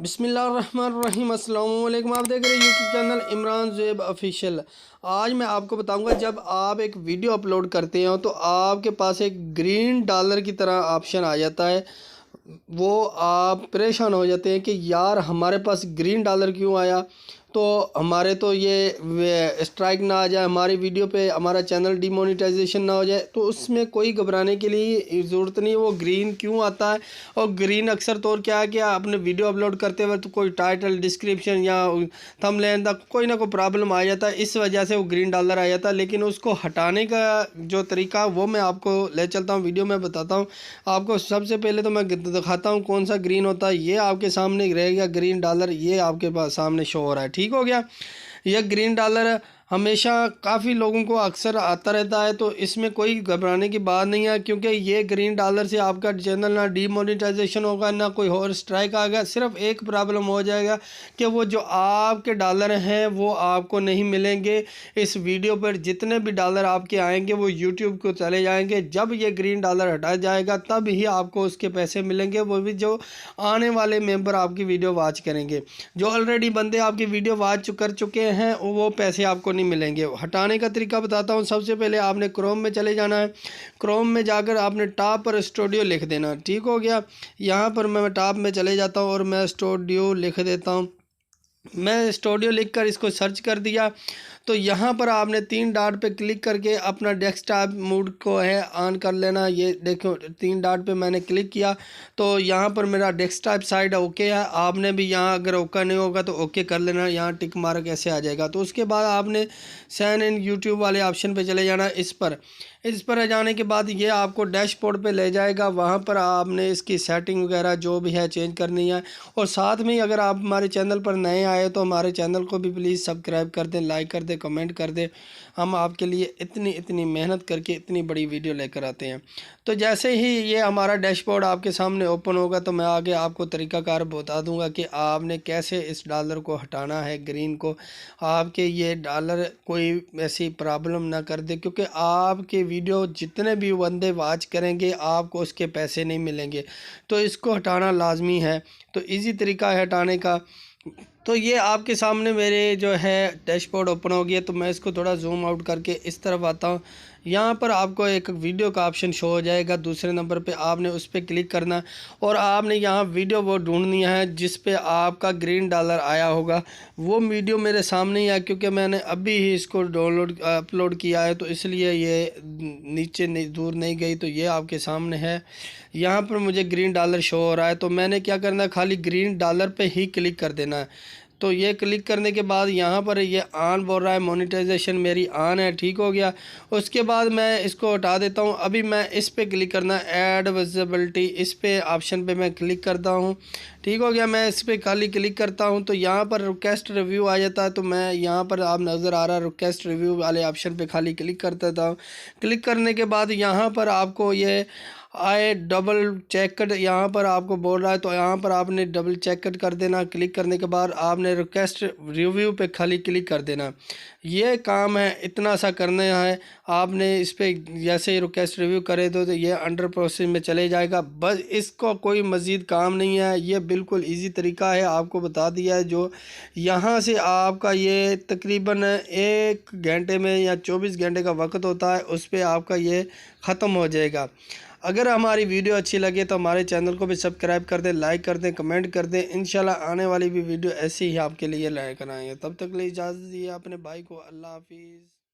बिस्मिल्लाहिर्रहमानिर्रहीम। अस्सलाम वालेकुम। आप देख रहे हैं यूट्यूब चैनल इमरान ज़ेब ऑफिशियल। आज मैं आपको बताऊंगा, जब आप एक वीडियो अपलोड करते हो तो आपके पास एक ग्रीन डॉलर की तरह ऑप्शन आ जाता है। वो आप परेशान हो जाते हैं कि यार हमारे पास ग्रीन डॉलर क्यों आया, तो हमारे तो ये स्ट्राइक ना आ जाए, हमारी वीडियो पे हमारा चैनल डिमोनेटाइजेशन ना हो जाए। तो उसमें कोई घबराने की लिए ज़रूरत नहीं है। वो ग्रीन क्यों आता है, और ग्रीन अक्सर तौर क्या है कि आपने वीडियो अपलोड करते वक्त तो कोई टाइटल, डिस्क्रिप्शन या थंबनेल तक कोई ना कोई प्रॉब्लम आ जाता है, इस वजह से वो ग्रीन डॉलर आ जाता है। लेकिन उसको हटाने का जो तरीका वो मैं आपको ले चलता हूँ, वीडियो में बताता हूँ आपको। सबसे पहले तो मैं दिखाता हूँ कौन सा ग्रीन होता है। ये आपके सामने रहेगा ग्रीन डॉलर, ये आपके पास सामने शो हो रहा है, ठीक हो गया। यह ग्रीन डॉलर हमेशा काफ़ी लोगों को अक्सर आता रहता है, तो इसमें कोई घबराने की बात नहीं है, क्योंकि ये ग्रीन डॉलर से आपका चैनल ना डीमोनेटाइजेशन होगा ना कोई और स्ट्राइक आएगा। सिर्फ एक प्रॉब्लम हो जाएगा कि वो जो आपके डॉलर हैं वो आपको नहीं मिलेंगे। इस वीडियो पर जितने भी डॉलर आपके आएंगे वो यूट्यूब को चले जाएंगे। जब ये ग्रीन डॉलर हटा जाएगा तब ही आपको उसके पैसे मिलेंगे, वो भी जो आने वाले मेंबर आपकी वीडियो वॉच करेंगे। जो ऑलरेडी बंदे आपकी वीडियो वॉच कर चुके हैं वो पैसे आपको नहीं मिलेंगे। हटाने का तरीका बताता हूँ। सबसे पहले आपने क्रोम में चले जाना है। क्रोम में जाकर आपने टॉप पर स्टूडियो लिख देना, ठीक हो गया। यहाँ पर मैं टॉप में चले जाता हूँ और मैं स्टूडियो लिख देता हूँ। मैं स्टूडियो लिखकर इसको सर्च कर दिया, तो यहाँ पर आपने 3 डॉट पे क्लिक करके अपना डेस्कटॉप मोड को है ऑन कर लेना। ये देखो 3 डॉट पे मैंने क्लिक किया तो यहाँ पर मेरा डेस्कटॉप साइड ओके है। आपने भी यहाँ अगर ओके नहीं होगा तो ओके कर लेना, यहाँ टिक मार्क ऐसे आ जाएगा। तो उसके बाद आपने साइन इन यूट्यूब वाले ऑप्शन पे चले जाना। इस पर जाने के बाद ये आपको डैशबोर्ड पे ले जाएगा। वहाँ पर आपने इसकी सेटिंग वगैरह जो भी है चेंज करनी है। और साथ में अगर आप हमारे चैनल पर नए आए तो हमारे चैनल को भी प्लीज़ सब्सक्राइब कर दें, लाइक कर दें, कमेंट कर दें। हम आपके लिए इतनी मेहनत करके इतनी बड़ी वीडियो लेकर आते हैं। तो जैसे ही ये हमारा डैशबोर्ड आपके सामने ओपन होगा तो मैं आगे आपको तरीकाकार बता दूंगा कि आपने कैसे इस डॉलर को हटाना है, ग्रीन को। आपके ये डॉलर कोई ऐसी प्रॉब्लम ना कर दे, क्योंकि आपके वीडियो जितने भी बंदे वॉच करेंगे आपको उसके पैसे नहीं मिलेंगे। तो इसको हटाना लाजमी है। तो इजी तरीका है हटाने का। तो ये आपके सामने मेरे जो है डैशबोर्ड ओपन हो गया। तो मैं इसको थोड़ा जूम आउट करके इस तरफ आता हूँ। यहाँ पर आपको एक वीडियो का ऑप्शन शो हो जाएगा दूसरे नंबर पे, आपने उस पर क्लिक करना और आपने यहाँ वीडियो वो ढूंढनी है जिस पे आपका ग्रीन डॉलर आया होगा। वो वीडियो मेरे सामने ही है, क्योंकि मैंने अभी ही इसको अपलोड किया है, तो इसलिए ये नीचे नहीं दूर नहीं गई। तो ये आपके सामने है। यहाँ पर मुझे ग्रीन डॉलर शो हो रहा है, तो मैंने क्या करना है, खाली ग्रीन डॉलर पे ही क्लिक कर देना है। तो ये क्लिक करने के बाद यहाँ पर ये ऑन बोल रहा है, मोनेटाइजेशन मेरी ऑन है, ठीक हो गया। उसके बाद मैं इसको हटा देता हूँ। अभी मैं इस पे क्लिक करना है, ऐड विजिबिलिटी, इस पे ऑप्शन पे मैं क्लिक करता हूँ, ठीक हो गया। मैं इस पे खाली क्लिक करता हूँ तो यहाँ पर रिक्वेस्ट रिव्यू आ जाता है। तो मैं यहाँ पर आप नज़र आ रहा है रिक्वेस्ट रिव्यू वाले ऑप्शन पे खाली क्लिक कर देता हूँ। क्लिक करने के बाद यहाँ पर आपको ये आए डबल चेकड यहाँ पर आपको बोल रहा है, तो यहाँ पर आपने डबल चेकड कर देना। क्लिक करने के बाद आपने रिक्वेस्ट रिव्यू पे खाली क्लिक कर देना। ये काम है, इतना सा करना है आपने। इस पर जैसे ही रिक्वेस्ट रिव्यू करे तो ये अंडर प्रोसेस में चले जाएगा। बस इसको कोई मज़ीद काम नहीं है, ये बिल्कुल इजी तरीका है, आपको बता दिया है। जो यहाँ से आपका ये तकरीबन 1 घंटे में या 24 घंटे का वक्त होता है, उस पर आपका ये ख़त्म हो जाएगा। अगर हमारी वीडियो अच्छी लगे तो हमारे चैनल को भी सब्सक्राइब कर दें, लाइक कर दें, कमेंट कर दें। इंशाल्लाह आने वाली भी वीडियो ऐसी ही आपके लिए लेकर आएंगे। तब तक के लिए इजाज़त दीजिए अपने भाई को। अल्लाह हाफिज़।